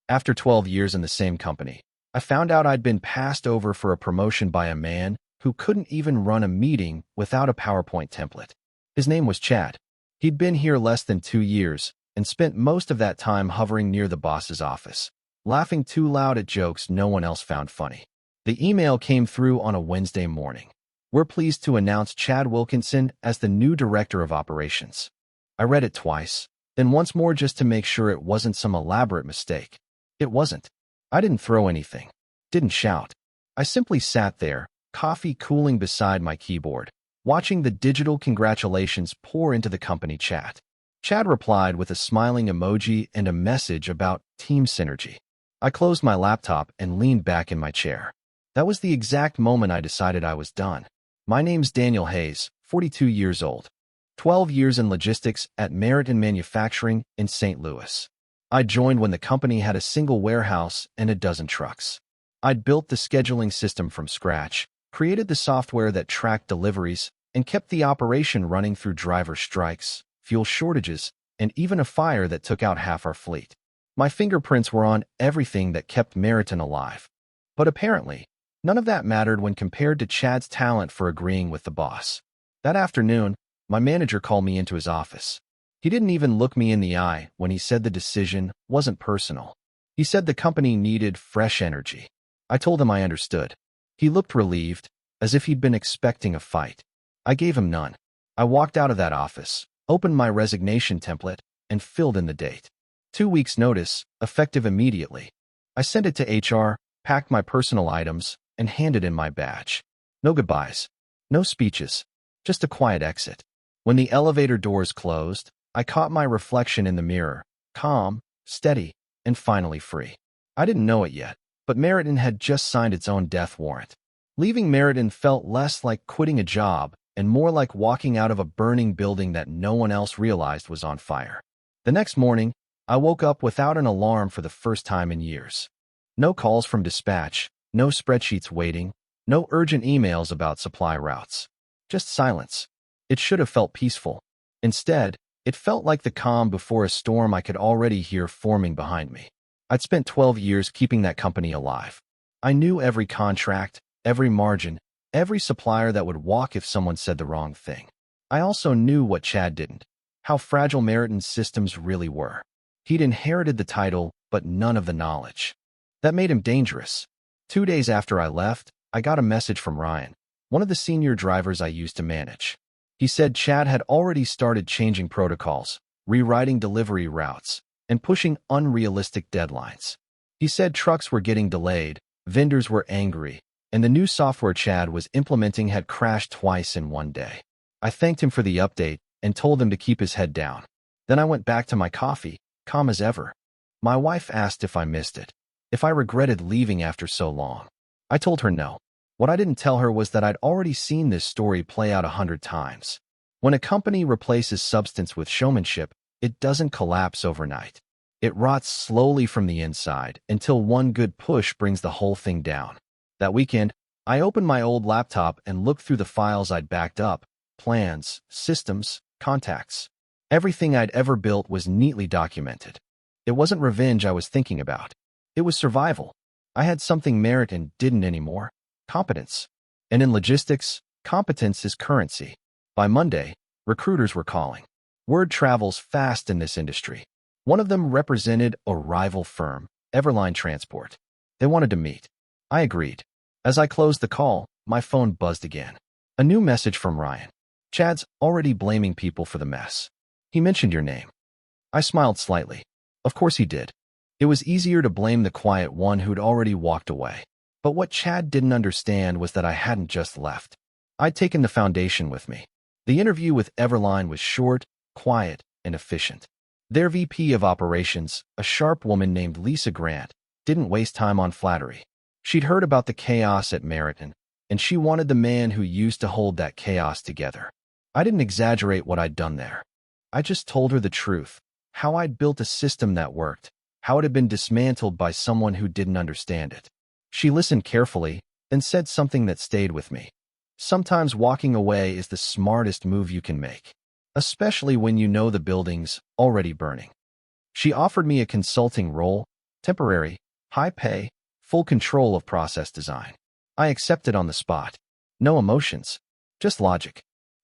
After 12 years in the same company, I found out I'd been passed over for a promotion by a man who couldn't even run a meeting without a PowerPoint template. His name was Chad. He'd been here less than 2 years and spent most of that time hovering near the boss's office, laughing too loud at jokes no one else found funny. The email came through on a Wednesday morning. We're pleased to announce Chad Wilkinson as the new director of operations. I read it twice, then once more just to make sure it wasn't some elaborate mistake. It wasn't. I didn't throw anything, didn't shout. I simply sat there, coffee cooling beside my keyboard, watching the digital congratulations pour into the company chat. Chad replied with a smiling emoji and a message about team synergy. I closed my laptop and leaned back in my chair. That was the exact moment I decided I was done. My name's Daniel Hayes, 42 years old. 12 years in logistics at Merit in Manufacturing in St. Louis. I joined when the company had a single warehouse and a dozen trucks. I'd built the scheduling system from scratch, created the software that tracked deliveries, and kept the operation running through driver strikes, fuel shortages, and even a fire that took out half our fleet. My fingerprints were on everything that kept Meriton alive. But apparently, none of that mattered when compared to Chad's talent for agreeing with the boss. That afternoon, my manager called me into his office. He didn't even look me in the eye when he said the decision wasn't personal. He said the company needed fresh energy. I told him I understood. He looked relieved, as if he'd been expecting a fight. I gave him none. I walked out of that office, opened my resignation template, and filled in the date. 2 weeks' notice, effective immediately. I sent it to HR, packed my personal items, and handed in my badge. No goodbyes. No speeches. Just a quiet exit. When the elevator doors closed, I caught my reflection in the mirror, calm, steady, and finally free. I didn't know it yet, but Meriton had just signed its own death warrant. Leaving Meriton felt less like quitting a job and more like walking out of a burning building that no one else realized was on fire. The next morning, I woke up without an alarm for the first time in years. No calls from dispatch, no spreadsheets waiting, no urgent emails about supply routes. Just silence. It should have felt peaceful. Instead, it felt like the calm before a storm I could already hear forming behind me. I'd spent 12 years keeping that company alive. I knew every contract, every margin, every supplier that would walk if someone said the wrong thing. I also knew what Chad didn't, how fragile Meriton's systems really were. He'd inherited the title, but none of the knowledge. That made him dangerous. 2 days after I left, I got a message from Ryan, one of the senior drivers I used to manage. He said Chad had already started changing protocols, rewriting delivery routes, and pushing unrealistic deadlines. He said trucks were getting delayed, vendors were angry, and the new software Chad was implementing had crashed twice in one day. I thanked him for the update and told him to keep his head down. Then I went back to my coffee, calm as ever. My wife asked if I missed it, if I regretted leaving after so long. I told her no. What I didn't tell her was that I'd already seen this story play out 100 times. When a company replaces substance with showmanship, it doesn't collapse overnight. It rots slowly from the inside until one good push brings the whole thing down. That weekend, I opened my old laptop and looked through the files I'd backed up, plans, systems, contacts. Everything I'd ever built was neatly documented. It wasn't revenge I was thinking about. It was survival. I had something Meriton didn't anymore. Competence. And in logistics, competence is currency. By Monday, recruiters were calling. Word travels fast in this industry. One of them represented a rival firm, Everline Transport. They wanted to meet. I agreed. As I closed the call, my phone buzzed again. A new message from Ryan. Chad's already blaming people for the mess. He mentioned your name. I smiled slightly. Of course he did. It was easier to blame the quiet one who'd already walked away. But what Chad didn't understand was that I hadn't just left. I'd taken the foundation with me. The interview with Everline was short, quiet, and efficient. Their VP of operations, a sharp woman named Lisa Grant, didn't waste time on flattery. She'd heard about the chaos at Meriton, and she wanted the man who used to hold that chaos together. I didn't exaggerate what I'd done there. I just told her the truth, how I'd built a system that worked, how it had been dismantled by someone who didn't understand it. She listened carefully, then said something that stayed with me. Sometimes walking away is the smartest move you can make, especially when you know the building's already burning. She offered me a consulting role, Temporary, high pay, full control of process design. I accepted on the spot. No emotions, just logic.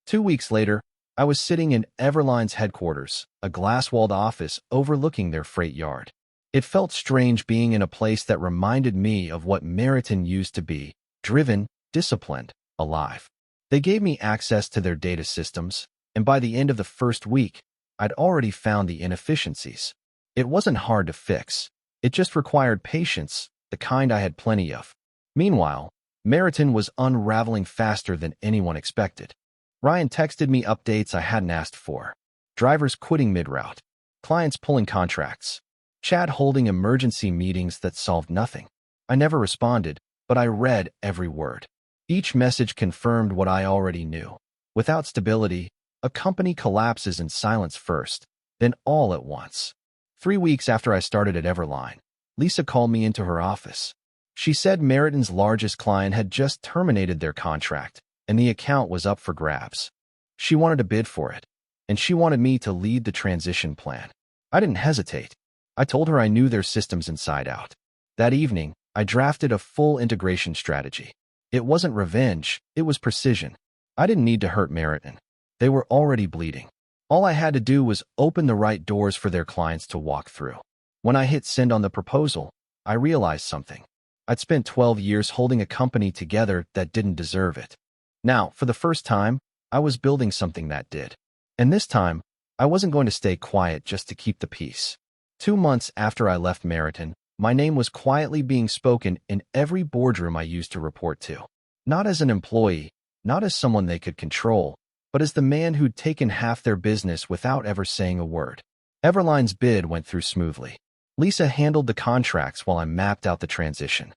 2 weeks later, I was sitting in Everline's headquarters, a glass-walled office overlooking their freight yard. It felt strange being in a place that reminded me of what Meriton used to be: driven, disciplined, alive. They gave me access to their data systems, and by the end of the first week, I'd already found the inefficiencies. It wasn't hard to fix. It just required patience, the kind I had plenty of. Meanwhile, Meriton was unraveling faster than anyone expected. Ryan texted me updates I hadn't asked for. Drivers quitting mid-route. Clients pulling contracts. Chad holding emergency meetings that solved nothing. I never responded, but I read every word. Each message confirmed what I already knew. Without stability, a company collapses in silence first, then all at once. 3 weeks after I started at Everline, Lisa called me into her office. She said Meriton's largest client had just terminated their contract, and the account was up for grabs. She wanted to bid for it, and she wanted me to lead the transition plan. I didn't hesitate. I told her I knew their systems inside out. That evening, I drafted a full integration strategy. It wasn't revenge, it was precision. I didn't need to hurt Meriton. They were already bleeding. All I had to do was open the right doors for their clients to walk through. When I hit send on the proposal, I realized something. I'd spent 12 years holding a company together that didn't deserve it. Now, for the first time, I was building something that did. And this time, I wasn't going to stay quiet just to keep the peace. 2 months after I left Meriton, my name was quietly being spoken in every boardroom I used to report to. Not as an employee, not as someone they could control, but as the man who'd taken half their business without ever saying a word. Everline's bid went through smoothly. Lisa handled the contracts while I mapped out the transition.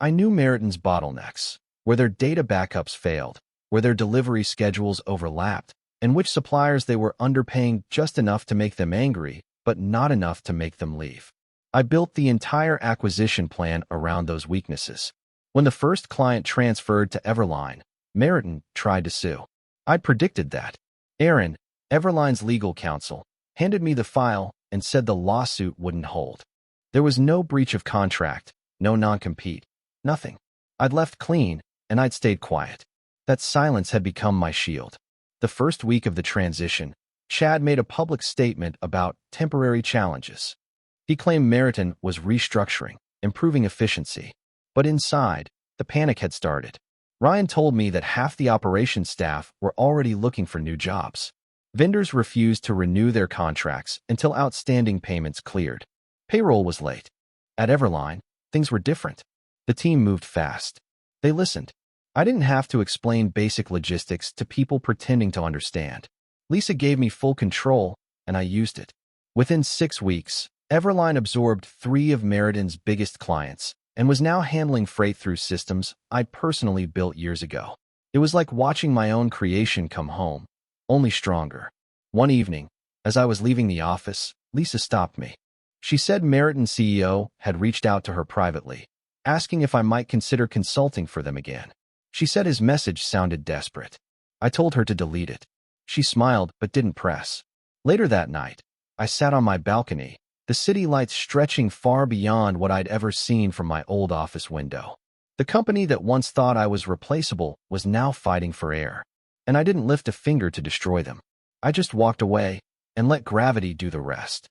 I knew Meriton's bottlenecks, where their data backups failed, where their delivery schedules overlapped, and which suppliers they were underpaying just enough to make them angry, but not enough to make them leave. I built the entire acquisition plan around those weaknesses. When the first client transferred to Everline, Meriton tried to sue. I'd predicted that. Aaron, Everline's legal counsel, handed me the file and said the lawsuit wouldn't hold. There was no breach of contract, no non-compete, nothing. I'd left clean, and I'd stayed quiet. That silence had become my shield. The first week of the transition, Chad made a public statement about temporary challenges. He claimed Meriton was restructuring, improving efficiency. But inside, the panic had started. Ryan told me that half the operations staff were already looking for new jobs. Vendors refused to renew their contracts until outstanding payments cleared. Payroll was late. At Everline, things were different. The team moved fast. They listened. I didn't have to explain basic logistics to people pretending to understand. Lisa gave me full control, and I used it. Within 6 weeks, Everline absorbed 3 of Meriton's biggest clients and was now handling freight through systems I'd personally built years ago. It was like watching my own creation come home, only stronger. One evening, as I was leaving the office, Lisa stopped me. She said Meriton's CEO had reached out to her privately, asking if I might consider consulting for them again. She said his message sounded desperate. I told her to delete it. She smiled but didn't press. Later that night, I sat on my balcony, the city lights stretching far beyond what I'd ever seen from my old office window. The company that once thought I was replaceable was now fighting for air, and I didn't lift a finger to destroy them. I just walked away and let gravity do the rest.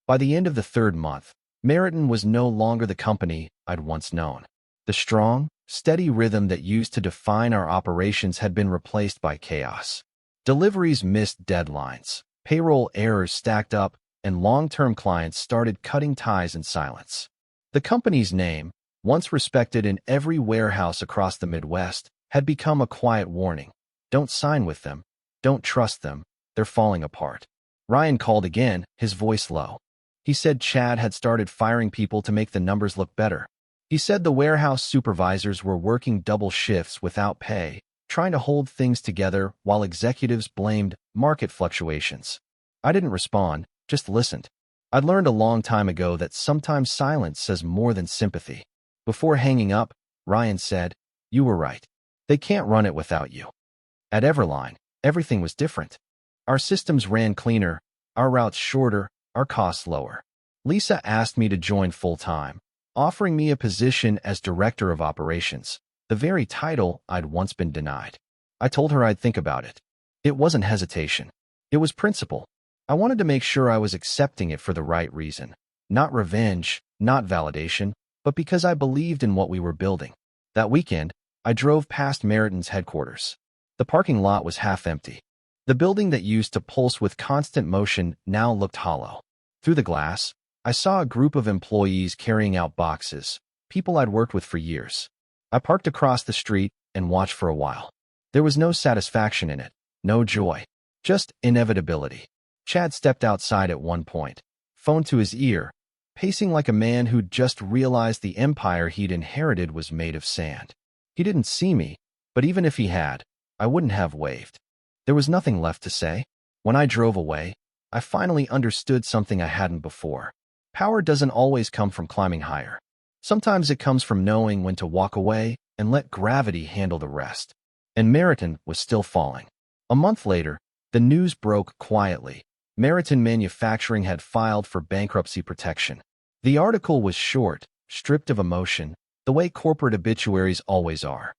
By the end of the 3rd month, Meriton was no longer the company I'd once known. The strong, steady rhythm that used to define our operations had been replaced by chaos. Deliveries missed deadlines, payroll errors stacked up, and long-term clients started cutting ties in silence. The company's name, once respected in every warehouse across the Midwest, had become a quiet warning. Don't sign with them. Don't trust them. They're falling apart. Ryan called again, his voice low. He said Chad had started firing people to make the numbers look better. He said the warehouse supervisors were working double shifts without pay, trying to hold things together while executives blamed market fluctuations. I didn't respond, just listened. I'd learned a long time ago that sometimes silence says more than sympathy. Before hanging up, Ryan said, "You were right. They can't run it without you." At Everline, everything was different. Our systems ran cleaner, our routes shorter, our costs lower. Lisa asked me to join full-time, offering me a position as director of operations, the very title I'd once been denied. I told her I'd think about it. It wasn't hesitation. It was principle. I wanted to make sure I was accepting it for the right reason. Not revenge, not validation, but because I believed in what we were building. That weekend, I drove past Meriton's headquarters. The parking lot was half empty. The building that used to pulse with constant motion now looked hollow. Through the glass, I saw a group of employees carrying out boxes, people I'd worked with for years. I parked across the street and watched for a while. There was no satisfaction in it, no joy, just inevitability. Chad stepped outside at one point, phone to his ear, pacing like a man who'd just realized the empire he'd inherited was made of sand. He didn't see me, but even if he had, I wouldn't have waved. There was nothing left to say. When I drove away, I finally understood something I hadn't before. Power doesn't always come from climbing higher. Sometimes it comes from knowing when to walk away and let gravity handle the rest. And Meriton was still falling. A month later, the news broke quietly. Meriton Manufacturing had filed for bankruptcy protection. The article was short, stripped of emotion, the way corporate obituaries always are.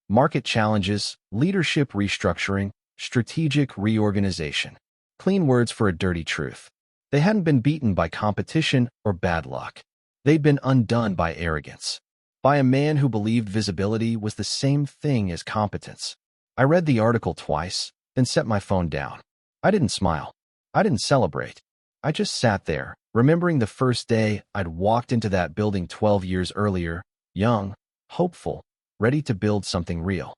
Market challenges, leadership restructuring, strategic reorganization. Clean words for a dirty truth. They hadn't been beaten by competition or bad luck. They'd been undone by arrogance. By a man who believed visibility was the same thing as competence. I read the article twice, then set my phone down. I didn't smile. I didn't celebrate. I just sat there, remembering the first day I'd walked into that building 12 years earlier, young, hopeful, ready to build something real.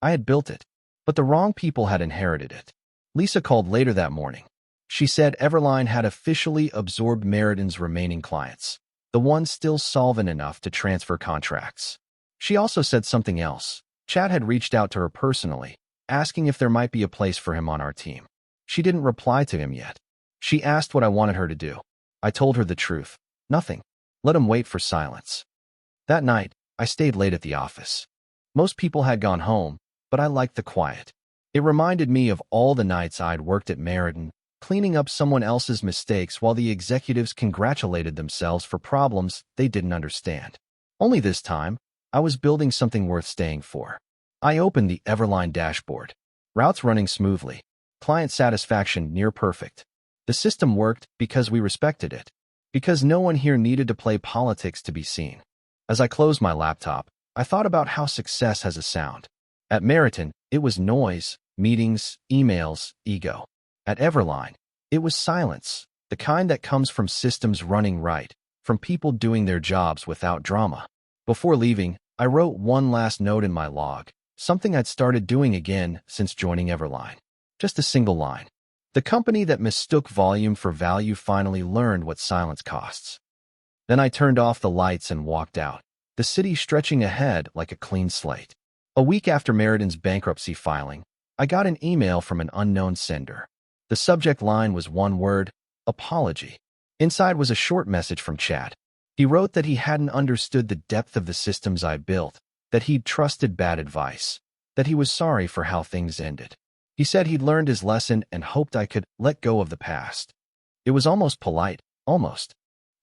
I had built it, but the wrong people had inherited it. Lisa called later that morning. She said Everline had officially absorbed Meriton's remaining clients, the ones still solvent enough to transfer contracts. She also said something else. Chad had reached out to her personally, asking if there might be a place for him on our team. She didn't reply to him yet. She asked what I wanted her to do. I told her the truth. Nothing. Let him wait for silence. That night, I stayed late at the office. Most people had gone home, but I liked the quiet. It reminded me of all the nights I'd worked at Meriton, cleaning up someone else's mistakes while the executives congratulated themselves for problems they didn't understand. Only this time, I was building something worth staying for. I opened the Everline dashboard. Routes running smoothly. Client satisfaction near perfect. The system worked because we respected it. Because no one here needed to play politics to be seen. As I closed my laptop, I thought about how success has a sound. At Meriton, it was noise, meetings, emails, ego. At Everline, it was silence, the kind that comes from systems running right, from people doing their jobs without drama. Before leaving, I wrote one last note in my log, something I'd started doing again since joining Everline. Just a single line. The company that mistook volume for value finally learned what silence costs. Then I turned off the lights and walked out, the city stretching ahead like a clean slate. A week after Meriton's bankruptcy filing, I got an email from an unknown sender. The subject line was one word, apology. Inside was a short message from Chad. He wrote that he hadn't understood the depth of the systems I built, that he'd trusted bad advice, that he was sorry for how things ended. He said he'd learned his lesson and hoped I could let go of the past. It was almost polite, almost.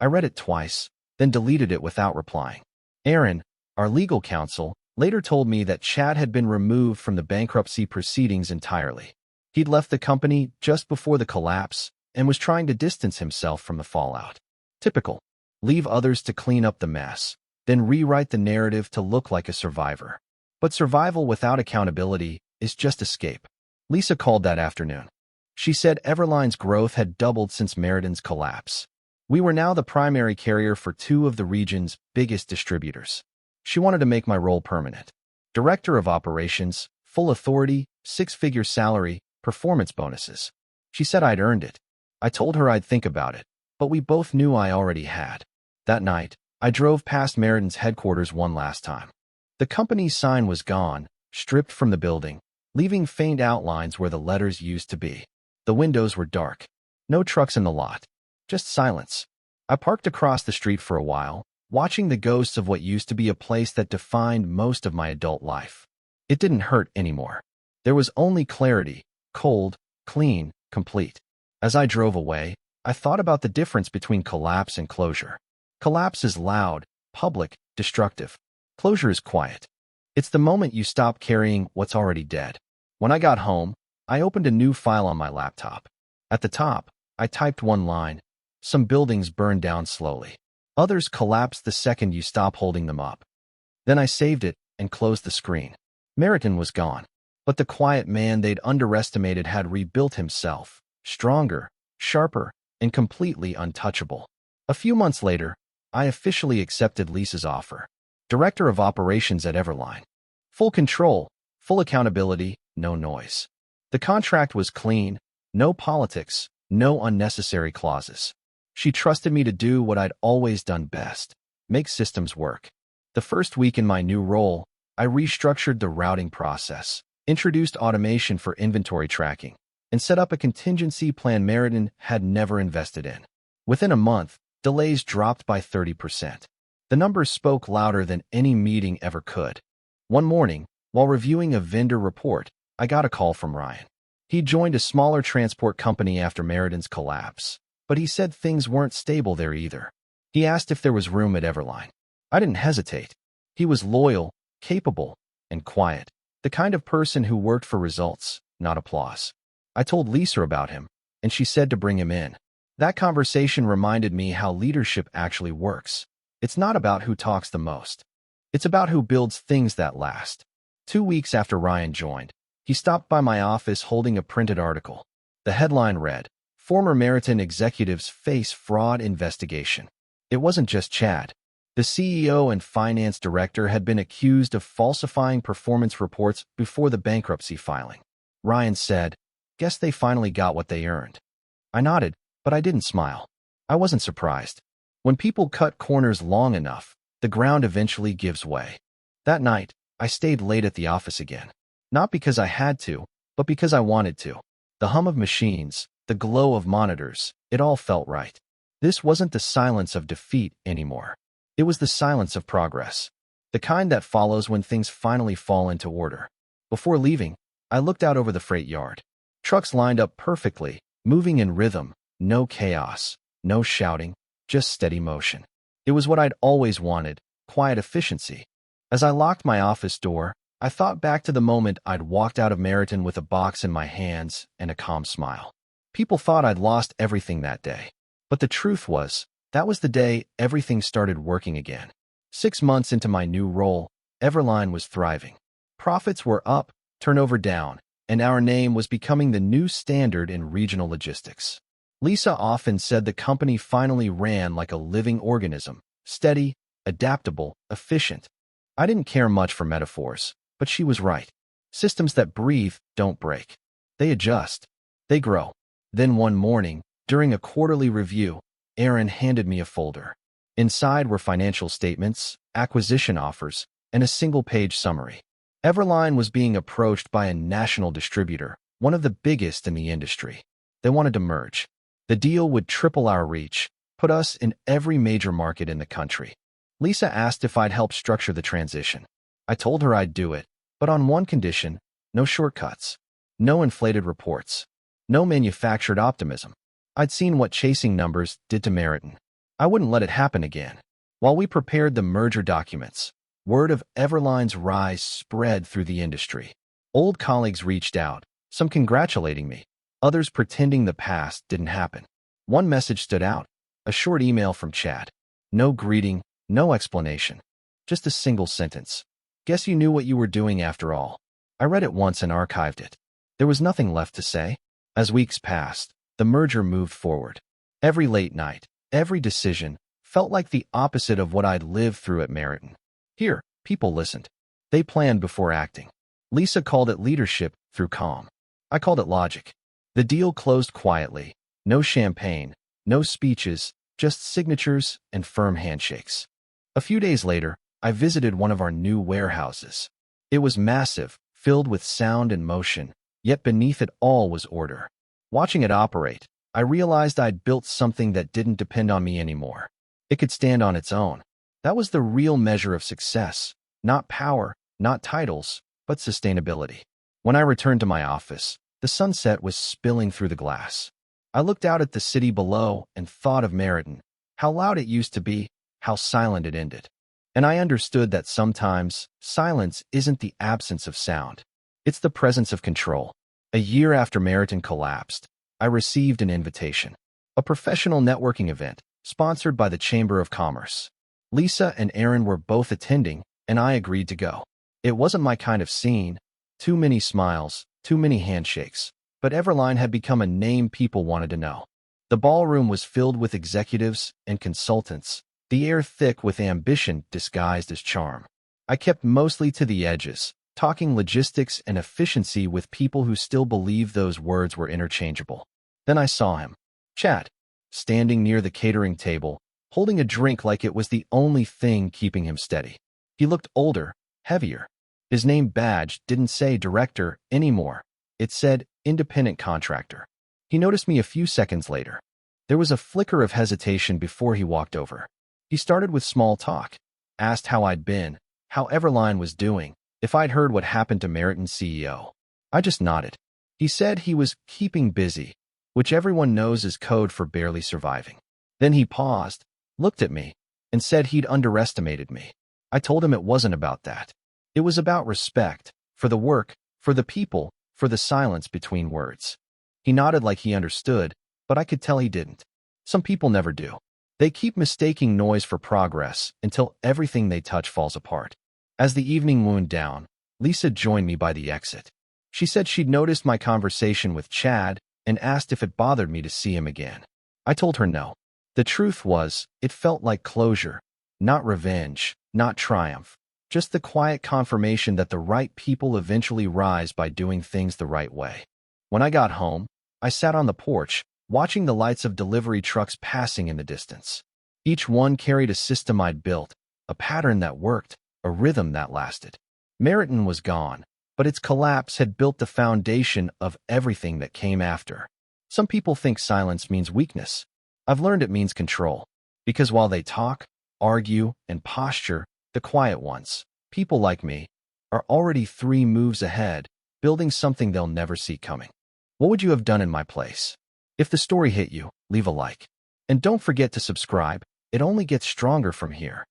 I read it twice, then deleted it without replying. Aaron, our legal counsel, later told me that Chad had been removed from the bankruptcy proceedings entirely. He'd left the company just before the collapse and was trying to distance himself from the fallout. Typical. Leave others to clean up the mess, then rewrite the narrative to look like a survivor. But survival without accountability is just escape. Lisa called that afternoon. She said Everline's growth had doubled since Meriton's collapse. We were now the primary carrier for two of the region's biggest distributors. She wanted to make my role permanent. Director of Operations, full authority, six-figure salary, performance bonuses. She said I'd earned it. I told her I'd think about it, but we both knew I already had. That night, I drove past Meriton's headquarters one last time. The company's sign was gone, stripped from the building, leaving faint outlines where the letters used to be. The windows were dark. No trucks in the lot. Just silence. I parked across the street for a while, watching the ghosts of what used to be a place that defined most of my adult life. It didn't hurt anymore. There was only clarity, cold, clean, complete. As I drove away, I thought about the difference between collapse and closure. Collapse is loud, public, destructive. Closure is quiet. It's the moment you stop carrying what's already dead. When I got home, I opened a new file on my laptop. At the top, I typed one line: some buildings burn down slowly. Others collapse the second you stop holding them up. Then I saved it and closed the screen. Meriton was gone, but the quiet man they'd underestimated had rebuilt himself, stronger, sharper, and completely untouchable. A few months later, I officially accepted Lisa's offer. Director of Operations at Everline. Full control, full accountability, no noise. The contract was clean, no politics, no unnecessary clauses. She trusted me to do what I'd always done best: make systems work. The first week in my new role, I restructured the routing process, introduced automation for inventory tracking, and set up a contingency plan Meriton had never invested in. Within a month, delays dropped by 30%. The numbers spoke louder than any meeting ever could. One morning, while reviewing a vendor report, I got a call from Ryan. He joined a smaller transport company after Meriton's collapse, but he said things weren't stable there either. He asked if there was room at Everline. I didn't hesitate. He was loyal, capable, and quiet, the kind of person who worked for results, not applause. I told Lisa about him, and she said to bring him in. That conversation reminded me how leadership actually works. It's not about who talks the most. It's about who builds things that last. 2 weeks after Ryan joined, he stopped by my office holding a printed article. The headline read, "Former Meriton Executives Face Fraud Investigation." It wasn't just Chad. The CEO and finance director had been accused of falsifying performance reports before the bankruptcy filing. Ryan said, "Guess they finally got what they earned." I nodded, but I didn't smile. I wasn't surprised. When people cut corners long enough, the ground eventually gives way. That night, I stayed late at the office again. Not because I had to, but because I wanted to. The hum of machines, the glow of monitors, it all felt right. This wasn't the silence of defeat anymore. It was the silence of progress. The kind that follows when things finally fall into order. Before leaving, I looked out over the freight yard. Trucks lined up perfectly, moving in rhythm, no chaos, no shouting, just steady motion. It was what I'd always wanted, quiet efficiency. As I locked my office door, I thought back to the moment I'd walked out of Meriton with a box in my hands and a calm smile. People thought I'd lost everything that day. But the truth was, that was the day everything started working again. 6 months into my new role, Everline was thriving. Profits were up, turnover down, and our name was becoming the new standard in regional logistics. Lisa often said the company finally ran like a living organism, steady, adaptable, efficient. I didn't care much for metaphors, but she was right. Systems that breathe don't break. They adjust. They grow. Then one morning, during a quarterly review, Aaron handed me a folder. Inside were financial statements, acquisition offers, and a single-page summary. Everline was being approached by a national distributor, one of the biggest in the industry. They wanted to merge. The deal would triple our reach, put us in every major market in the country. Lisa asked if I'd help structure the transition. I told her I'd do it, but on one condition: no shortcuts, no inflated reports, no manufactured optimism. I'd seen what chasing numbers did to Meriton. I wouldn't let it happen again. While we prepared the merger documents, word of Everline's rise spread through the industry. Old colleagues reached out, some congratulating me, others pretending the past didn't happen. One message stood out, a short email from Chad. No greeting, no explanation, just a single sentence. "Guess you knew what you were doing after all." I read it once and archived it. There was nothing left to say. As weeks passed, the merger moved forward. Every late night, every decision felt like the opposite of what I'd lived through at Meriton. Here, people listened. They planned before acting. Lisa called it leadership through calm. I called it logic. The deal closed quietly. No champagne, no speeches, just signatures and firm handshakes. A few days later, I visited one of our new warehouses. It was massive, filled with sound and motion, yet beneath it all was order. Watching it operate, I realized I'd built something that didn't depend on me anymore. It could stand on its own. That was the real measure of success. Not power, not titles, but sustainability. When I returned to my office, the sunset was spilling through the glass. I looked out at the city below and thought of Meriton, how loud it used to be, how silent it ended. And I understood that sometimes silence isn't the absence of sound. It's the presence of control. A year after Meriton collapsed, I received an invitation. A professional networking event, sponsored by the Chamber of Commerce. Lisa and Aaron were both attending, and I agreed to go. It wasn't my kind of scene. Too many smiles, too many handshakes. But Everline had become a name people wanted to know. The ballroom was filled with executives and consultants, the air thick with ambition disguised as charm. I kept mostly to the edges, talking logistics and efficiency with people who still believed those words were interchangeable. Then I saw him, Chad, standing near the catering table, holding a drink like it was the only thing keeping him steady. He looked older, heavier. His name badge didn't say director anymore. It said independent contractor. He noticed me a few seconds later. There was a flicker of hesitation before he walked over. He started with small talk, asked how I'd been, how Everline was doing, if I'd heard what happened to Meriton's CEO. I just nodded. He said he was keeping busy, which everyone knows is code for barely surviving. Then he paused, looked at me, and said he'd underestimated me. I told him it wasn't about that. It was about respect, for the work, for the people, for the silence between words. He nodded like he understood, but I could tell he didn't. Some people never do. They keep mistaking noise for progress until everything they touch falls apart. As the evening wound down, Lisa joined me by the exit. She said she'd noticed my conversation with Chad and asked if it bothered me to see him again. I told her no. The truth was, it felt like closure, not revenge, not triumph. Just the quiet confirmation that the right people eventually rise by doing things the right way. When I got home, I sat on the porch, watching the lights of delivery trucks passing in the distance. Each one carried a system I'd built, a pattern that worked, a rhythm that lasted. Meriton was gone, but its collapse had built the foundation of everything that came after. Some people think silence means weakness. I've learned it means control. Because while they talk, argue, and posture, the quiet ones, people like me, are already 3 moves ahead, building something they'll never see coming. What would you have done in my place? If the story hit you, leave a like. And don't forget to subscribe. It only gets stronger from here.